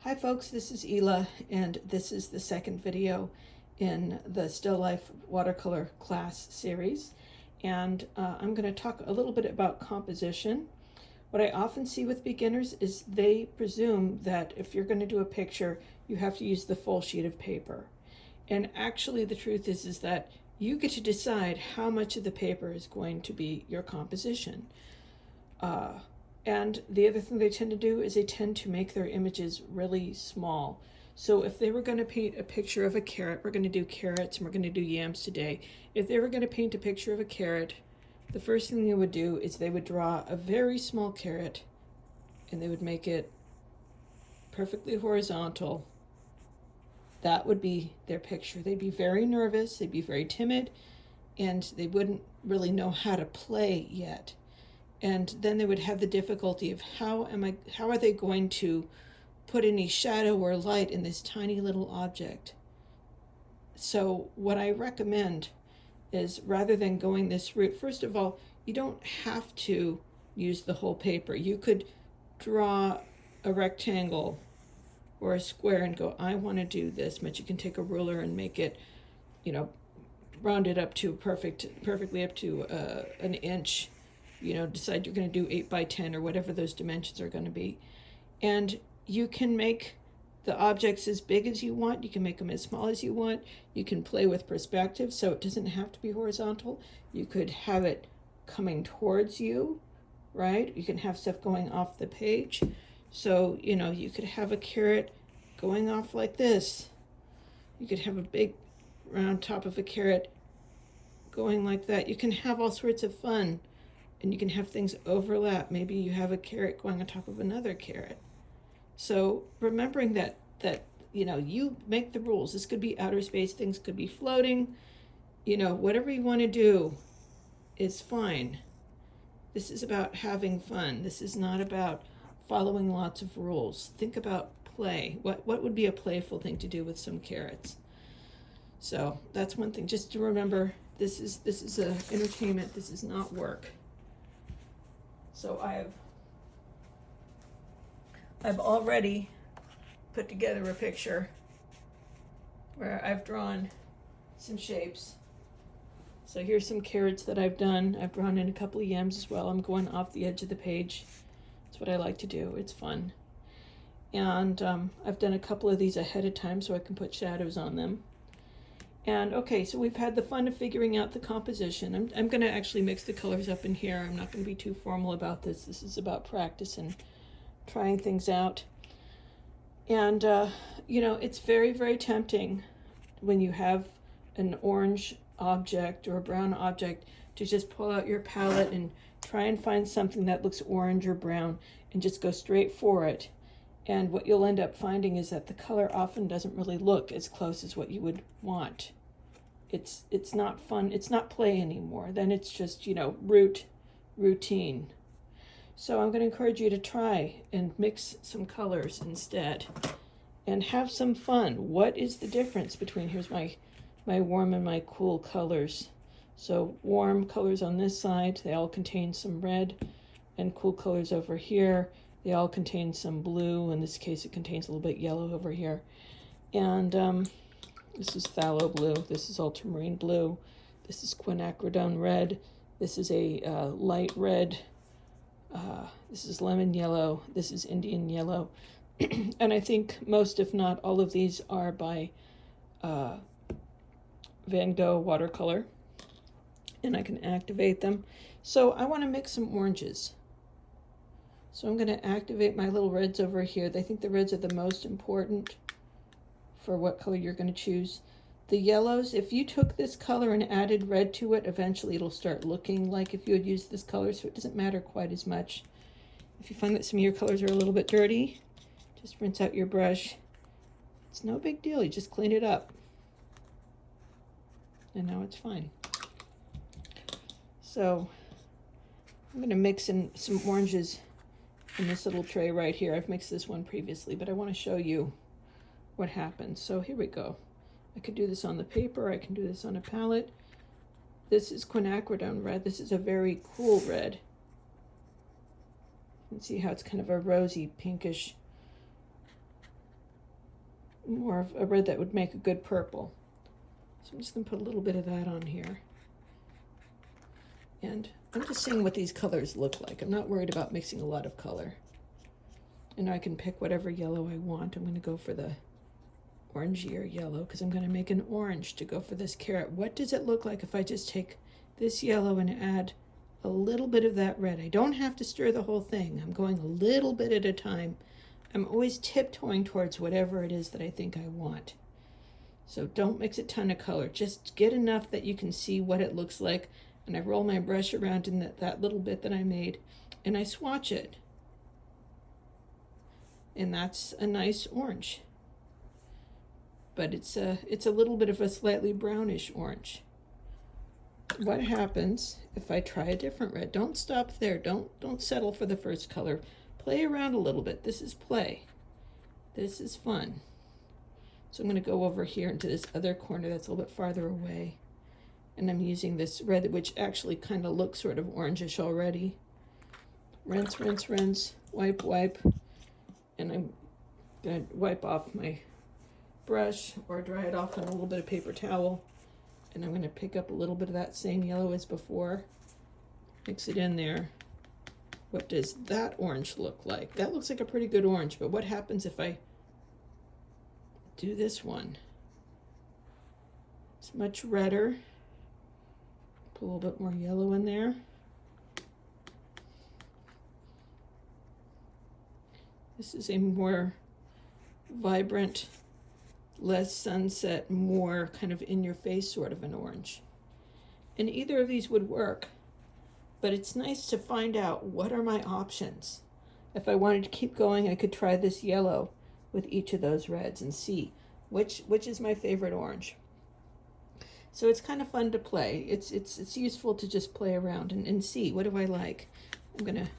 Hi folks, this is Ela, and this is the second video in the Still Life Watercolor class series. And I'm going to talk a little bit about composition. What I often see with beginners is they presume that if you're going to do a picture, you have to use the full sheet of paper. And actually the truth is that you get to decide how much of the paper is going to be your composition. And the other thing they tend to do is they tend to make their images really small. So if they were going to paint a picture of a carrot, we're going to do carrots and we're going to do yams today. If they were going to paint a picture of a carrot, the first thing they would do is they would draw a very small carrot and they would make it perfectly horizontal. That would be their picture. They'd be very nervous, they'd be very timid, and they wouldn't really know how to play yet. And then they would have the difficulty of how are they going to put any shadow or light in this tiny little object. So what I recommend is, rather than going this route, first of all, you don't have to use the whole paper. You could draw a rectangle or a square and go, I want to do this, but you can take a ruler and make it, round it up to perfectly up to an inch. Decide you're going to do 8 by 10 or whatever those dimensions are going to be. And you can make the objects as big as you want. You can make them as small as you want. You can play with perspective, so it doesn't have to be horizontal. You could have it coming towards you, right? You can have stuff going off the page. So, you could have a carrot going off like this. You could have a big round top of a carrot going like that. You can have all sorts of fun. And you can have things overlap. Maybe you have a carrot going on top of another carrot. So remembering that you make the rules. This could be outer space, things could be floating. Whatever you want to do is fine. This is about having fun. This is not about following lots of rules. Think about play. What would be a playful thing to do with some carrots? So that's one thing. Just to remember, this is a entertainment. This is not work. So I've already put together a picture where I've drawn some shapes. So here's some carrots that I've done. I've drawn in a couple of yams as well. I'm going off the edge of the page. That's what I like to do. It's fun. And I've done a couple of these ahead of time so I can put shadows on them. And okay, so we've had the fun of figuring out the composition. I'm going to actually mix the colors up in here. I'm not going to be too formal about this. This is about practice and trying things out. And, it's very, very tempting when you have an orange object or a brown object to just pull out your palette and try and find something that looks orange or brown and just go straight for it. And what you'll end up finding is that the color often doesn't really look as close as what you would want. It's not fun. It's not play anymore. Then it's just, routine. So I'm going to encourage you to try and mix some colors instead and have some fun. What is the difference between, here's my warm and my cool colors. So warm colors on this side, they all contain some red, and cool colors over here, they all contain some blue. In this case, it contains a little bit yellow over here. And this is phthalo blue. This is ultramarine blue. This is quinacridone red. This is a light red. This is lemon yellow. This is Indian yellow. And I think most, if not all of these, are by Van Gogh watercolor. And I can activate them. So I want to mix some oranges. So I'm going to activate my little reds over here. I think the reds are the most important for what color you're going to choose. The yellows, if you took this color and added red to it, eventually it'll start looking like if you had used this color, so it doesn't matter quite as much. If you find that some of your colors are a little bit dirty, just rinse out your brush. It's no big deal, you just clean it up. And now it's fine. So I'm going to mix in some oranges in this little tray right here. I've mixed this one previously, but I want to show you what happens. So here we go. I could do this on the paper. I can do this on a palette. This is quinacridone red. This is a very cool red. You can see how it's kind of a rosy pinkish more of a red that would make a good purple. So I'm just going to put a little bit of that on here. And I'm just seeing what these colors look like. I'm not worried about mixing a lot of color. And I can pick whatever yellow I want. I'm going to go for the orangier yellow because I'm going to make an orange to go for this carrot. What does it look like if I just take this yellow and add a little bit of that red? I don't have to stir the whole thing. I'm going a little bit at a time. I'm always tiptoeing towards whatever it is that I think I want. So don't mix a ton of color. Just get enough that you can see what it looks like. And I roll my brush around in that little bit that I made, and I swatch it. And that's a nice orange. But it's a little bit of a slightly brownish orange. What happens if I try a different red? Don't stop there. Don't settle for the first color. Play around a little bit. This is play. This is fun. So I'm going to go over here into this other corner that's a little bit farther away. And I'm using this red, which actually kind of looks sort of orangish already. Rinse, rinse, rinse. Wipe, wipe. And I'm going to wipe off my brush or dry it off on a little bit of paper towel. And I'm going to pick up a little bit of that same yellow as before. Mix it in there. What does that orange look like? That looks like a pretty good orange, but what happens if I do this one? It's much redder. Put a little bit more yellow in there. This is a more vibrant, less sunset, more kind of in your face sort of an orange. And either of these would work, but it's nice to find out what are my options. If I wanted to keep going, I could try this yellow with each of those reds and see which is my favorite orange. So it's kind of fun to play. It's useful to just play around and see, what do I like? I'm gonna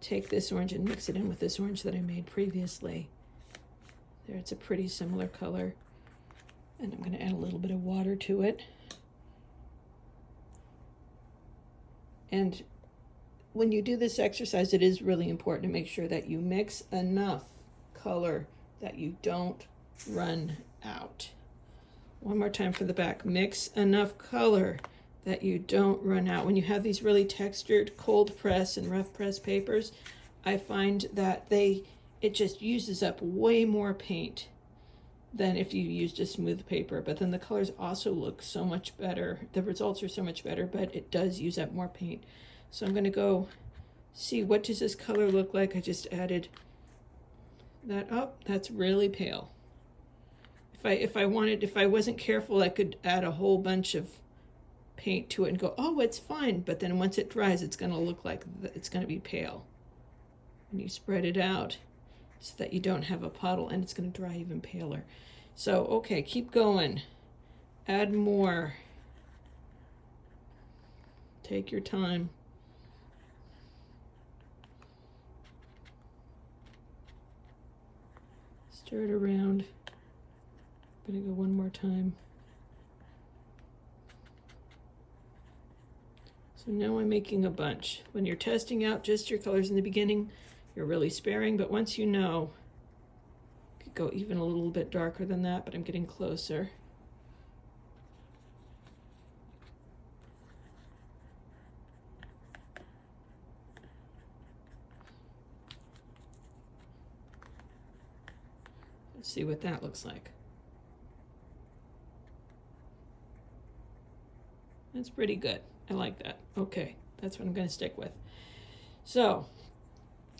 take this orange and mix it in with this orange that I made previously. There, it's a pretty similar color. And I'm gonna add a little bit of water to it. And when you do this exercise, it is really important to make sure that you mix enough color that you don't run out. One more time for the back. Mix enough color that you don't run out. When you have these really textured cold press and rough press papers, I find that it just uses up way more paint than if you used a smooth paper. But then the colors also look so much better. The results are so much better, but it does use up more paint. So I'm going to go see, what does this color look like? I just added that up. That's really pale. If I wasn't careful, I could add a whole bunch of paint to it and go, oh, it's fine. But then once it dries, it's going to look like it's going to be pale. And you spread it out so that you don't have a puddle, and it's going to dry even paler. So, okay, keep going. Add more. Take your time. Stir it around. I'm going to go one more time. So now I'm making a bunch. When you're testing out just your colors in the beginning, you're really sparing, but once you know, you could go even a little bit darker than that, but I'm getting closer. Let's see what that looks like. That's pretty good. I like that. Okay, that's what I'm going to stick with. So,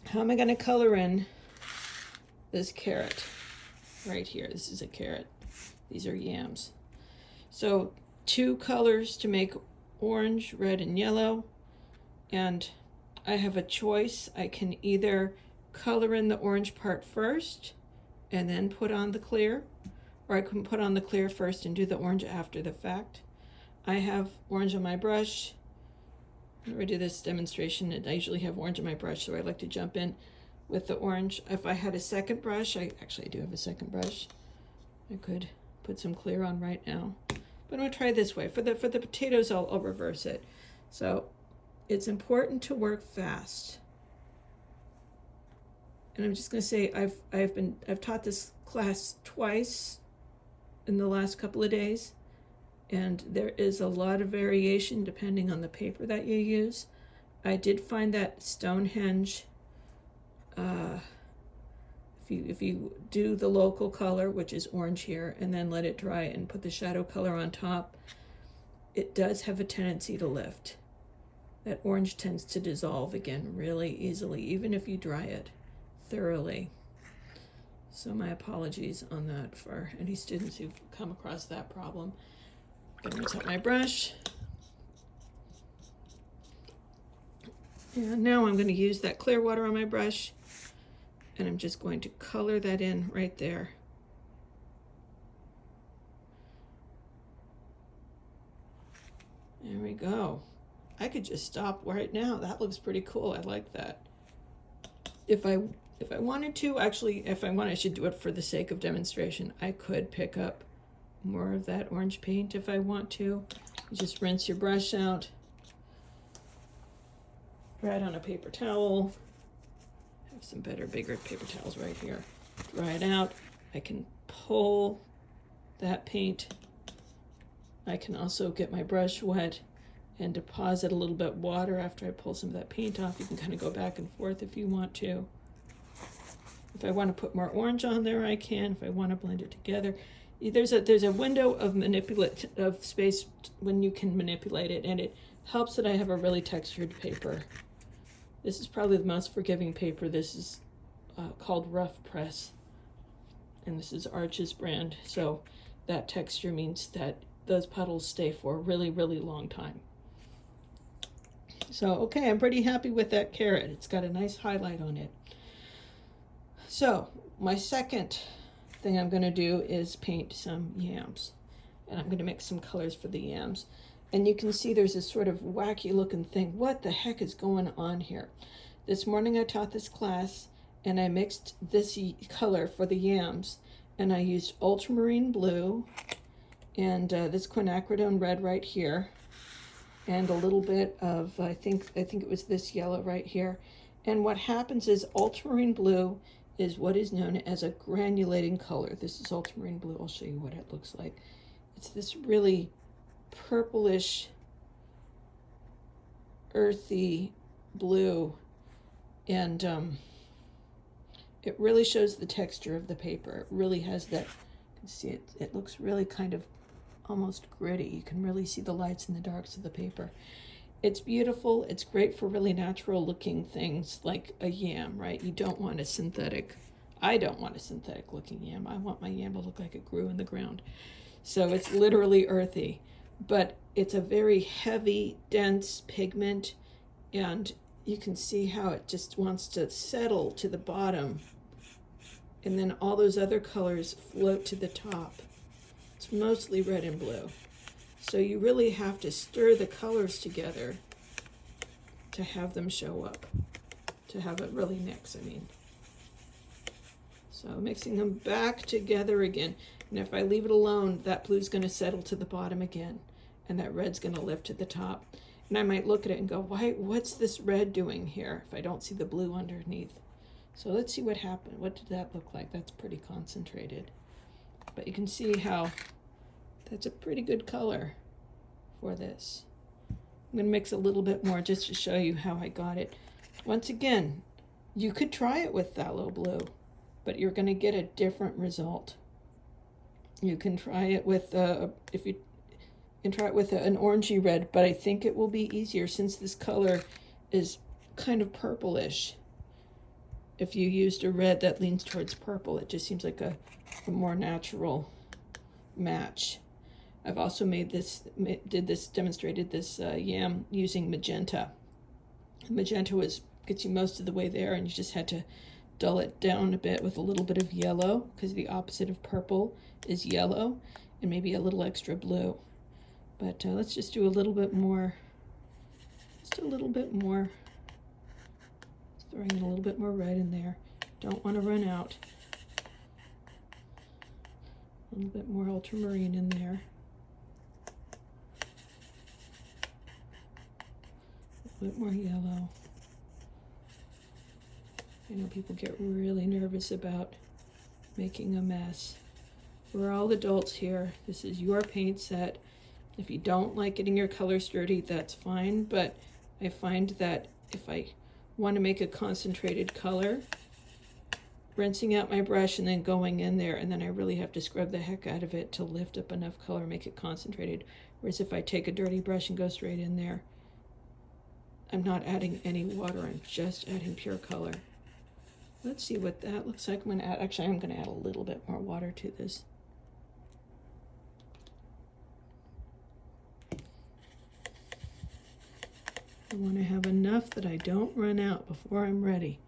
how am I going to color in this carrot right here? This is a carrot. These are yams. So, 2 colors to make orange, red, and yellow. And I have a choice. I can either color in the orange part first and then put on the clear, or I can put on the clear first and do the orange after the fact. I have orange on my brush. Whenever I do this demonstration, I usually have orange on my brush, so I like to jump in with the orange. If I had a second brush, I do have a second brush. I could put some clear on right now. But I'm going to try this way. For the potatoes, I'll reverse it. So it's important to work fast. And I'm just going to say I've taught this class twice in the last couple of days, and there is a lot of variation depending on the paper that you use. I did find that Stonehenge, if you do the local color, which is orange here, and then let it dry and put the shadow color on top, it does have a tendency to lift. That orange tends to dissolve again really easily, even if you dry it thoroughly. So my apologies on that for any students who've come across that problem. I'm going to rinse out my brush. And now I'm going to use that clear water on my brush, and I'm just going to color that in right there. There we go. I could just stop right now. That looks pretty cool. I like that. If I wanted to, actually, if I want, I should do it for the sake of demonstration. I could pick up more of that orange paint if I want to. You just rinse your brush out, dry it on a paper towel. I have some better, bigger paper towels right here. Dry it out. I can pull that paint. I can also get my brush wet and deposit a little bit of water after I pull some of that paint off. You can kind of go back and forth if you want to. If I want to put more orange on there, I can. If I want to blend it together, there's a window of space when you can manipulate it, and it helps that I have a really textured paper. This is probably the most forgiving paper. This is called Rough Press, and this is Arch's brand. So that texture means that those puddles stay for a really, really long time. So, okay, I'm pretty happy with that carrot. It's got a nice highlight on it. So, my second thing I'm going to do is paint some yams. And I'm going to mix some colors for the yams. And you can see there's this sort of wacky looking thing. What the heck is going on here? This morning I taught this class, and I mixed this color for the yams. And I used ultramarine blue and this quinacridone red right here, and a little bit of, I think it was this yellow right here. And what happens is ultramarine blue is what is known as a granulating color. This is ultramarine blue. I'll show you what it looks like. It's this really purplish, earthy blue, and it really shows the texture of the paper. It really has that, you can see it, it looks really kind of almost gritty. You can really see the lights and the darks of the paper. It's beautiful. It's great for really natural looking things like a yam, right? You don't want a synthetic, I don't want a synthetic looking yam. I want my yam to look like it grew in the ground. So it's literally earthy, but it's a very heavy, dense pigment, and you can see how it just wants to settle to the bottom, and then all those other colors float to the top. It's mostly red and blue. So you really have to stir the colors together to have them show up, to have it really mix, I mean. So mixing them back together again. And if I leave it alone, that blue's going to settle to the bottom again, and that red's going to lift to the top. And I might look at it and go, what's this red doing here if I don't see the blue underneath? So let's see what happened. What did that look like? That's pretty concentrated. But you can see how that's a pretty good color for this. I'm going to mix a little bit more just to show you how I got it. Once again, you could try it with phthalo blue, but you're going to get a different result. You can try it with, an orangey red, but I think it will be easier since this color is kind of purplish. If you used a red that leans towards purple, it just seems like a more natural match. I've also demonstrated this yam using magenta. Magenta gets you most of the way there, and you just had to dull it down a bit with a little bit of yellow, because the opposite of purple is yellow, and maybe a little extra blue. But let's just do a little bit more. Just a little bit more. Throwing in a little bit more red in there. Don't want to run out. A little bit more ultramarine in there. A little bit more yellow. I know people get really nervous about making a mess. We're all adults here. This is your paint set. If you don't like getting your colors dirty, that's fine, but I find that if I want to make a concentrated color, rinsing out my brush and then going in there, and then I really have to scrub the heck out of it to lift up enough color, make it concentrated. Whereas if I take a dirty brush and go straight in there, I'm not adding any water, I'm just adding pure color. Let's see what that looks like. I'm going to add a little bit more water to this. I want to have enough that I don't run out before I'm ready.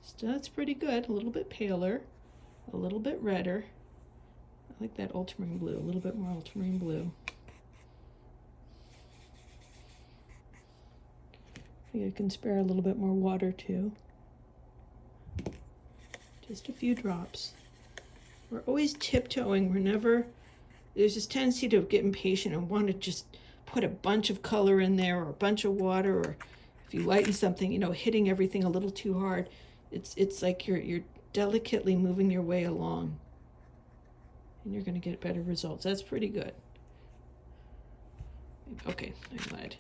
So that's pretty good. A little bit paler, a little bit redder. I like that ultramarine blue, a little bit more ultramarine blue. I think I can spare a little bit more water too. Just a few drops. We're always tiptoeing. There's this tendency to get impatient and want to just put a bunch of color in there or a bunch of water, or if you lighten something, hitting everything a little too hard. It's like you're delicately moving your way along, and you're going to get better results. That's pretty good. Okay, I lied.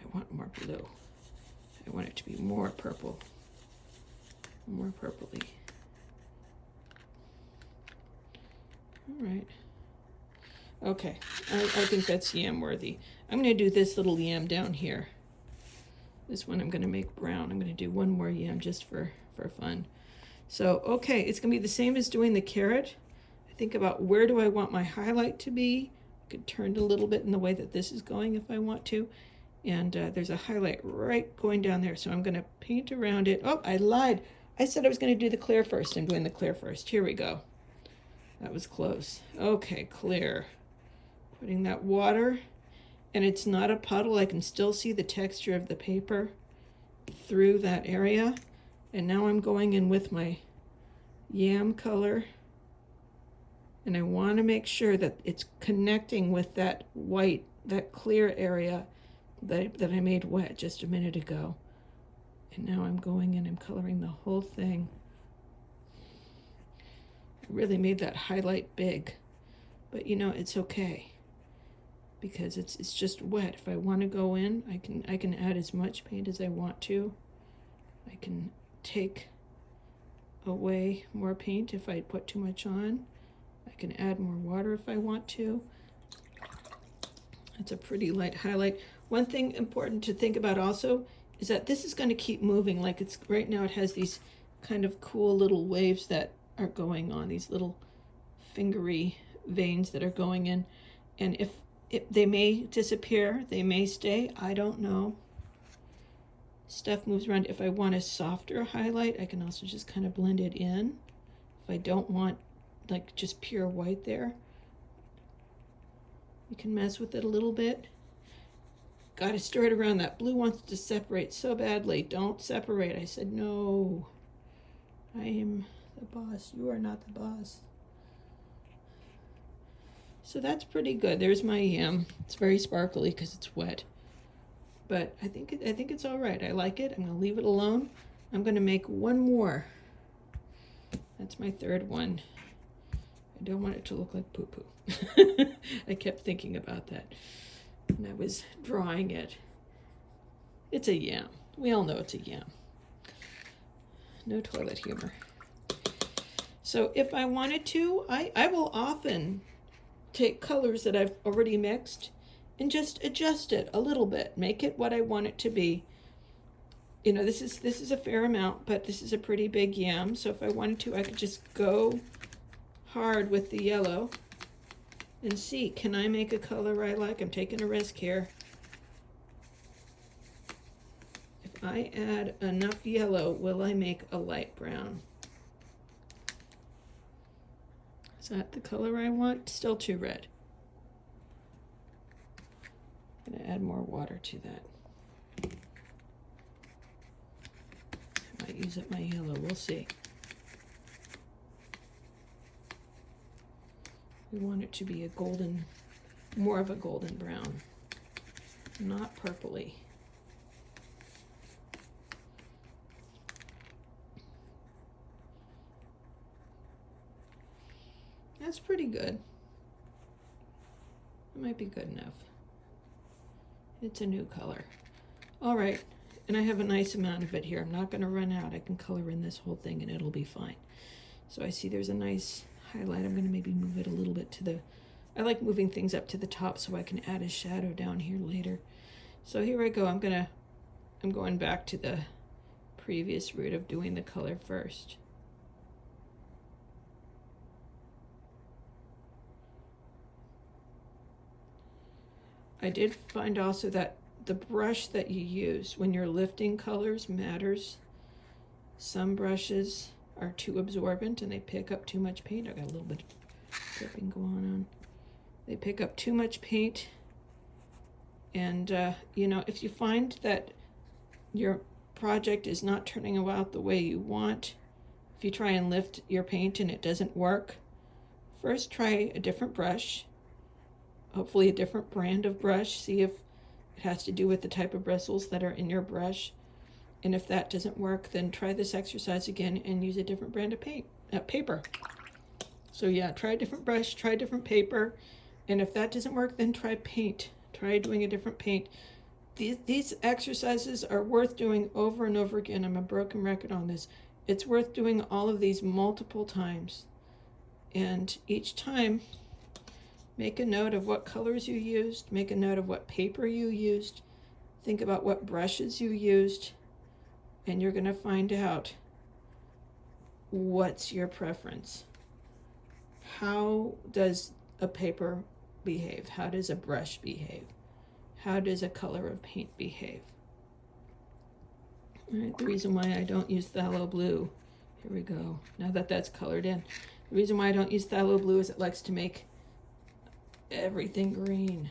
I want more blue. I want it to be more purple, more purpley. All right. Okay, I think that's yam worthy. I'm going to do this little yam down here. This one I'm going to make brown. I'm going to do one more yam just for fun. So, okay, it's going to be the same as doing the carrot. I think about where do I want my highlight to be. I could turn it a little bit in the way that this is going if I want to. And there's a highlight right going down there. So I'm going to paint around it. Oh, I lied. I said I was going to do the clear first. I'm doing the clear first. Here we go. That was close. Okay, clear. Putting that water, and it's not a puddle. I can still see the texture of the paper through that area. And now I'm going in with my yam color, and I want to make sure that it's connecting with that white, that clear area that I made wet just a minute ago. And now I'm going in and coloring the whole thing. I really made that highlight big, but it's okay, because it's just wet. If I want to go in, I can add as much paint as I want to. I can take away more paint if I put too much on. I can add more water if I want to. It's a pretty light highlight. One thing important to think about also is that this is going to keep moving. Like it's right now, it has these kind of cool little waves that are going on, these little fingery veins that are going in. And if they may disappear, they may stay, I don't know. Stuff moves around. If I want a softer highlight, I can also just kind of blend it in. If I don't want like just pure white there, you can mess with it a little bit. Got to stir it around. That blue wants to separate so badly. Don't separate. I said no. I am the boss. You are not the boss. So that's pretty good. There's my yam. It's very sparkly because it's wet, but I think it's all right. I like it. I'm going to leave it alone. I'm going to make one more. That's my third one. I don't want it to look like poo-poo. I kept thinking about that when I was drawing it. It's a yam. We all know it's a yam. No toilet humor. So if I wanted to, I will often take colors that I've already mixed and just adjust it a little bit, make it what I want it to be. This is a fair amount, but this is a pretty big yam. So if I wanted to, I could just go hard with the yellow and see, can I make a color I like? I'm taking a risk here. If I add enough yellow, will I make a light brown? Is that the color I want? Still too red. I'm going to add more water to that. I might use up my yellow. We'll see. We want it to be a golden, more of a golden brown, not purpley. That's pretty good. It might be good enough. It's a new color. All right, and I have a nice amount of it here. I'm not going to run out. I can color in this whole thing and it'll be fine. So I see there's a nice highlight. I'm going to maybe move it a little bit to the, I like moving things up to the top so I can add a shadow down here later. So here I go. I'm going back to the previous route of doing the color first. I did find also that the brush that you use when you're lifting colors matters. Some brushes are too absorbent and they pick up too much paint. I got a little bit of dripping going on. They pick up too much paint. And, you know, if you find that your project is not turning out the way you want, if you try and lift your paint and it doesn't work, first try a different brush. Hopefully a different brand of brush. See if it has to do with the type of bristles that are in your brush. And if that doesn't work, then try this exercise again and use a different brand of paper. So yeah, try a different brush, try a different paper. And if that doesn't work, then try paint. Try doing a different paint. These exercises are worth doing over and over again. I'm a broken record on this. It's worth doing all of these multiple times. And each time, make a note of what colors you used, make a note of what paper you used, think about what brushes you used, and you're going to find out what's your preference. How does a paper behave? How does a brush behave? How does a color of paint behave? All right, the reason why I don't use phthalo blue, here we go, now that that's colored in. The reason why I don't use phthalo blue is it likes to make everything green.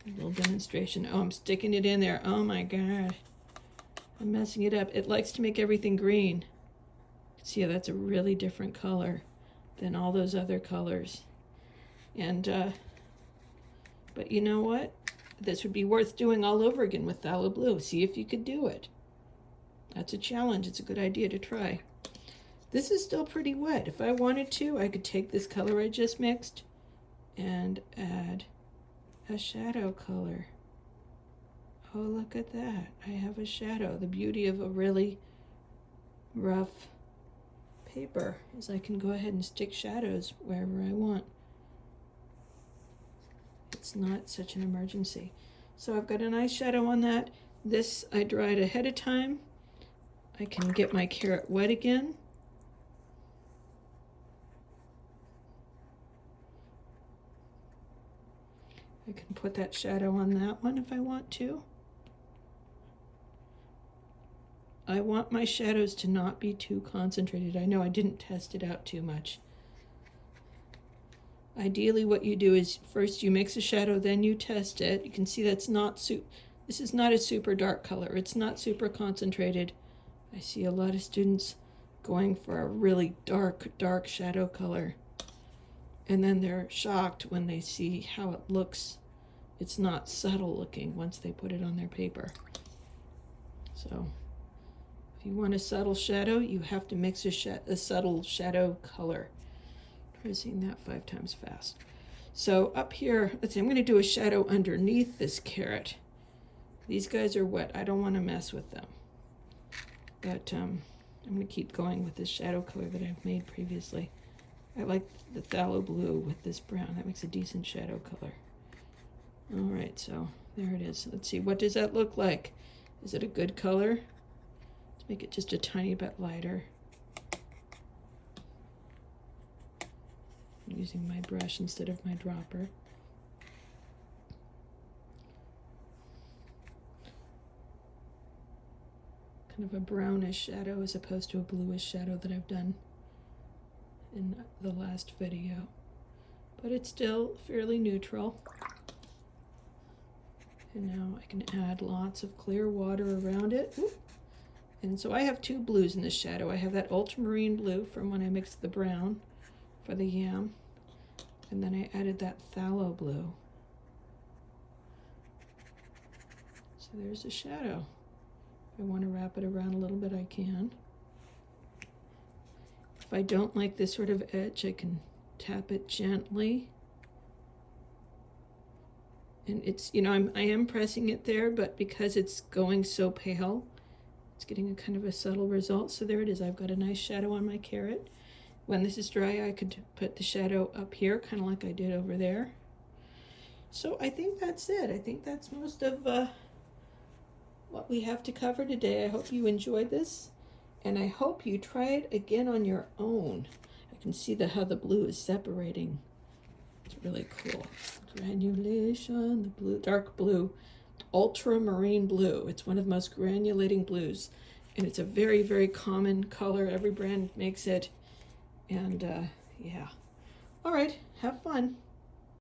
A little demonstration. Oh, I'm sticking it in there. Oh my god. I'm messing it up. It likes to make everything green. See how that's a really different color than all those other colors. And, but you know what? This would be worth doing all over again with phthalo blue. See if you could do it. That's a challenge. It's a good idea to try. This is still pretty wet. If I wanted to, I could take this color I just mixed and add a shadow color. Oh, look at that. I have a shadow. The beauty of a really rough paper is I can go ahead and stick shadows wherever I want. It's not such an emergency. So I've got a nice shadow on that. This I dried ahead of time. I can get my carrot wet again. I can put that shadow on that one if I want to. I want my shadows to not be too concentrated. I know I didn't test it out too much. Ideally what you do is first you mix a shadow, then you test it. You can see that's not this is not a super dark color. It's not super concentrated. I see a lot of students going for a really dark shadow color. And then they're shocked when they see how it looks. It's not subtle looking once they put it on their paper. So if you want a subtle shadow, you have to mix a subtle shadow color. Try seeing that 5 times fast. So up here, let's see, I'm going to do a shadow underneath this carrot. These guys are wet. I don't want to mess with them. But I'm going to keep going with this shadow color that I've made previously. I like the phthalo blue with this brown. That makes a decent shadow color. All right, so there it is. Let's see, what does that look like? Is it a good color? Let's make it just a tiny bit lighter. I'm using my brush instead of my dropper. Kind of a brownish shadow as opposed to a bluish shadow that I've done in the last video, but it's still fairly neutral. And now I can add lots of clear water around it. Ooh. And so I have 2 blues in this shadow. I have that ultramarine blue from when I mixed the brown for the yam, and then I added that phthalo blue. So there's a shadow. If I want to wrap it around a little bit, I can. If I don't like this sort of edge, I can tap it gently. And it's, you know, I am pressing it there, but because it's going so pale, it's getting a kind of a subtle result. So there it is. I've got a nice shadow on my carrot. When this is dry, I could put the shadow up here, kind of like I did over there. So I think that's it. I think that's most of what we have to cover today. I hope you enjoyed this, and I hope you try it again on your own. I can see how the blue is separating. It's really cool. Granulation, the blue, dark blue, ultramarine blue. It's one of the most granulating blues, and it's a very, very common color. Every brand makes it, and yeah. All right, have fun.